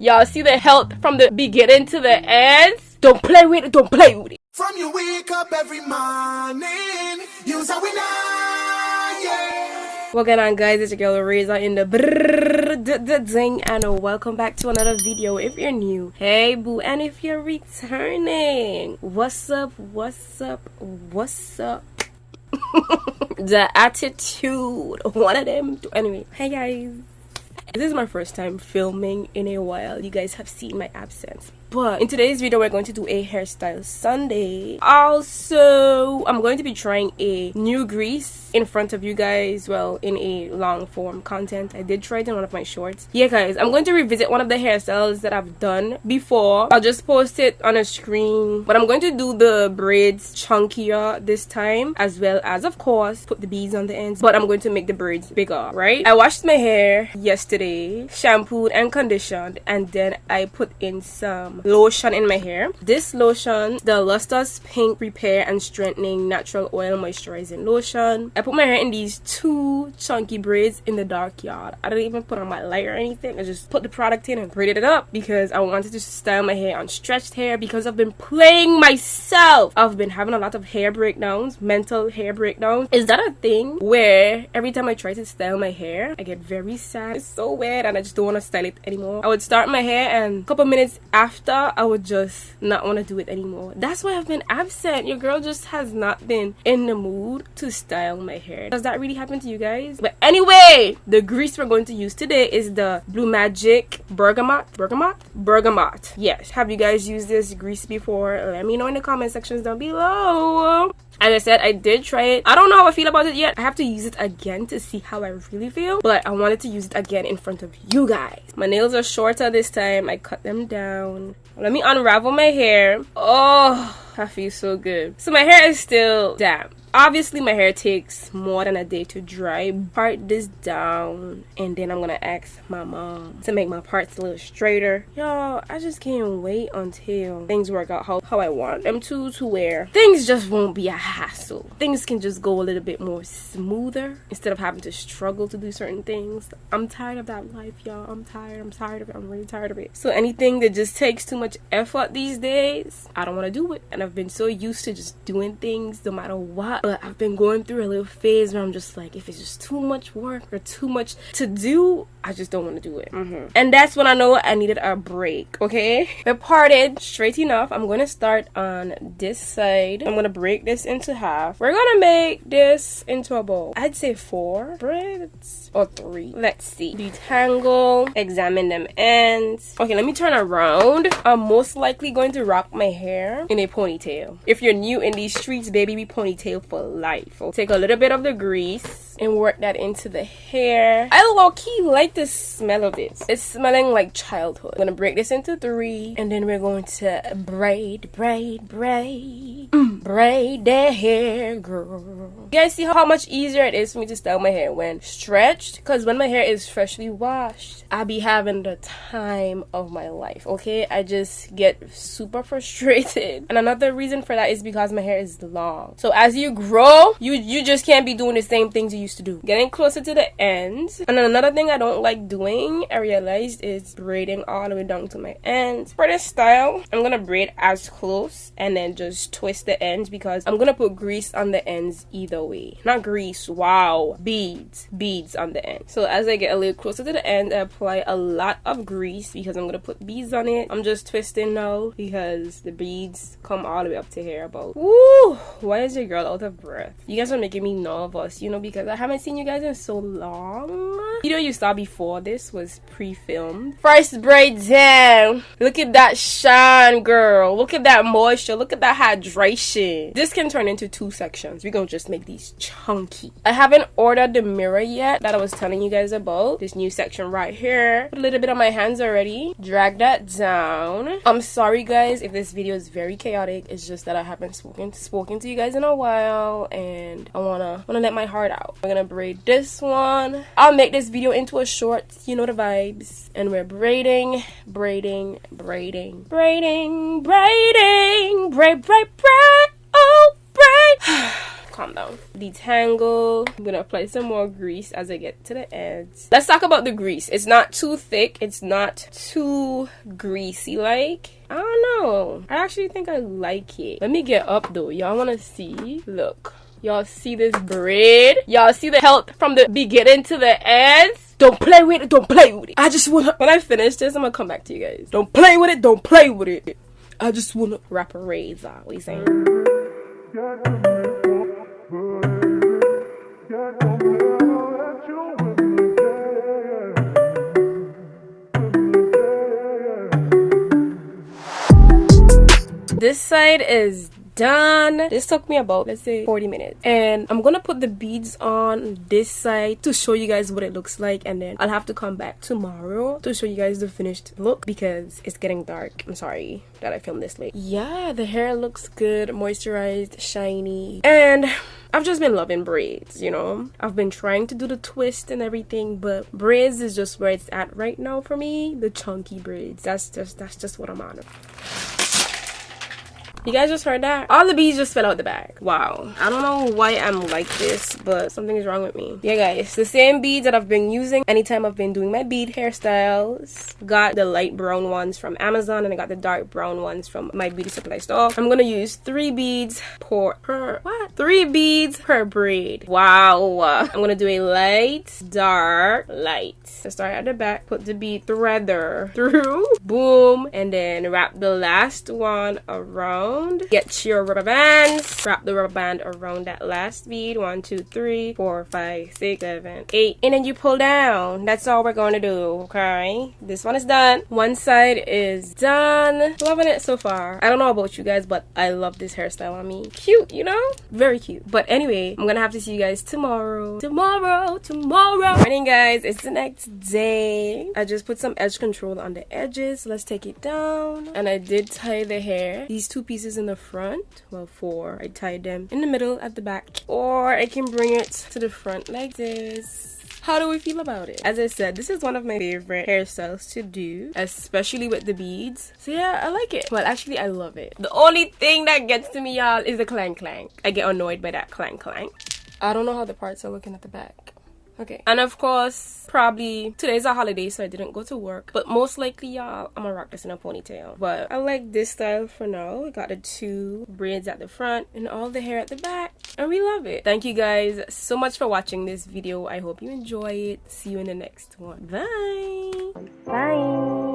Y'all see the health from the beginning to the end? Don't play with it, don't play with it. From you wake up every morning, you's a winner, yeah. What's going on, guys? It's your girl Reza in the ding, and welcome back to another video. If you're new, hey boo, and if you're returning, what's up, what's up, what's up? The attitude, one of them. Anyway, hey guys, this is my first time filming in a while. You guys have seen my absence, but in today's video we're going to do a hairstyle Sunday. Also, I'm going to be trying a new grease in front of you guys, well, in a long form content. I did try it in one of my shorts. Yeah guys, I'm going to revisit one of the hairstyles that I've done before. I'll just post it on a screen, but I'm going to do the braids chunkier this time, as well as, of course, put the beads on the ends, but I'm going to make the braids bigger, right? I washed my hair yesterday, shampooed and conditioned, and then I put in some lotion in my hair. This lotion, the Lustrous Pink Repair and Strengthening Natural Oil Moisturizing Lotion. I put my hair in these two chunky braids in the dark yard. I didn't even put on my light or anything. I just put the product in and braided it up because I wanted to style my hair on stretched hair, because I've been playing myself. I've been having a lot of hair breakdowns, mental hair breakdowns. Is that a thing where every time I try to style my hair, I get very sad? It's so weird and I just don't want to style it anymore. I would start my hair and a couple minutes after, I would just not want to do it anymore. That's why I've been absent. Your girl just has not been in the mood to style my hair. Does that really happen to you guys? But anyway, the grease we're going to use today is the Blue Magic Bergamot. Yes. Have you guys used this grease before? Let me know in the comment sections down below. As I said, I did try it. I don't know how I feel about it yet. I have to use it again to see how I really feel. But I wanted to use it again in front of you guys. My nails are shorter this time. I cut them down. Let me unravel my hair. Oh, I feel so good. So my hair is still damp. Obviously, my hair takes more than a day to dry. Part this down, and then I'm gonna ask my mom to make my parts a little straighter. Y'all, I just can't wait until things work out how I want them to where things just won't be a hassle. Things can just go a little bit more smoother instead of having to struggle to do certain things. I'm tired of that life, y'all. I'm tired of it. I'm really tired of it. So anything that just takes too much effort these days, I don't want to do it. And I've been so used to just doing things no matter what. But I've been going through a little phase where I'm just like, if it's just too much work or too much to do, I just don't want to do it. And that's when I know I needed a break, okay? I parted straight enough. I'm going to start on this side. I'm going to break this into half. We're going to make this into a bowl. I'd say 4 braids or 3. Let's see. Detangle. Examine them ends. Okay, let me turn around. I'm most likely going to rock my hair in a ponytail. If you're new in these streets, baby, we ponytail for life. I'll take a little bit of the grease and work that into the hair. I low-key like the smell of this. It's smelling like childhood. I'm gonna break this into 3, and then we're going to braid the hair, girl. You guys see how much easier it is for me to style my hair when stretched? Because when my hair is freshly washed, I be having the time of my life, okay? I just get super frustrated. And another reason for that is because my hair is long. So as you grow, you just can't be doing the same things you used to do. Getting closer to the ends. And then another thing I don't like doing, I realized, is braiding all the way down to my ends. For this style, I'm gonna braid as close and then just twist the ends, because I'm gonna put grease on the ends either way. Not grease, wow, beads on the end. So as I get a little closer to the end, I apply a lot of grease because I'm gonna put beads on it. I'm just twisting now because the beads come all the way up to here about. Woo! Why is your girl out of breath? You guys are making me nervous, you know, because I haven't seen you guys in so long. The video you saw before this was pre-filmed. First braid down. Look at that shine, girl. Look at that moisture. Look at that hydration. This can turn into 2 sections. We're gonna just make these chunky. I haven't ordered the mirror yet that I was telling you guys about. This new section right here. Put a little bit on my hands already. Drag that down. I'm sorry guys if this video is very chaotic. It's just that I haven't spoken to you guys in a while, and I wanna let my heart out. We're gonna braid this one. I'll make this video into a short, you know the vibes. And we're braid. Oh, braid. calm down. Detangle. I'm gonna apply some more grease as I get to the edge. Let's talk about the grease. It's not too thick. It's not too greasy like. I don't know. I actually think I like it. Let me get up though. Y'all wanna see? Look. Y'all see this braid? Y'all see the health from the beginning to the end? Don't play with it. Don't play with it. I just wanna... When I finish this, I'm gonna come back to you guys. Don't play with it. Don't play with it. I just wanna wrap a razor. What you saying? This side is done. This took me about, let's say, 40 minutes. And I'm gonna put the beads on this side to show you guys what it looks like, and then I'll have to come back tomorrow to show you guys the finished look because it's getting dark. I'm sorry that I filmed this late. Yeah, the hair looks good, moisturized, shiny, and I've just been loving braids, you know. I've been trying to do the twist and everything, but braids is just where it's at right now for me. The chunky braids. That's just what I'm on. You guys just heard that? All the beads just fell out the bag. Wow. I don't know why I'm like this, but something is wrong with me. Yeah, guys. The same beads that I've been using anytime I've been doing my bead hairstyles. Got the light brown ones from Amazon, and I got the dark brown ones from my beauty supply store. I'm gonna use 3 beads per... What? 3 beads per braid. Wow. I'm gonna do a light, dark, light. So start at the back. Put the bead threader through. Boom. And then wrap the last one around. Get your rubber bands, wrap the rubber band around that last bead. 1 2 3 4 5 6 7 8, and then you pull down. That's all we're going to do. Okay, this one is done. One side is done. Loving it so far. I don't know about you guys, but I love this hairstyle on me. Cute, you know, very cute. But anyway, I'm gonna have to see you guys tomorrow. Morning, guys. It's the next day. I just put some edge control on the edges. Let's take it down. And I did tie the hair. These 2 pieces in the front, well, 4. I tied them in the middle at the back, or I can bring it to the front like this. How do we feel about it? As I said, this is one of my favorite hairstyles to do, especially with the beads. So yeah, I like it. Well, actually, I love it. The only thing that gets to me, y'all, is the clank clank. I get annoyed by that clank clank. I don't know how the parts are looking at the back. Okay, and of course, probably today's a holiday, so I didn't go to work, but most likely, y'all, I'm gonna rock this in a ponytail. But I like this style for now. We got the 2 braids at the front and all the hair at the back, and we love it. Thank you guys so much for watching this video. I hope you enjoy it. See you in the next one. Bye.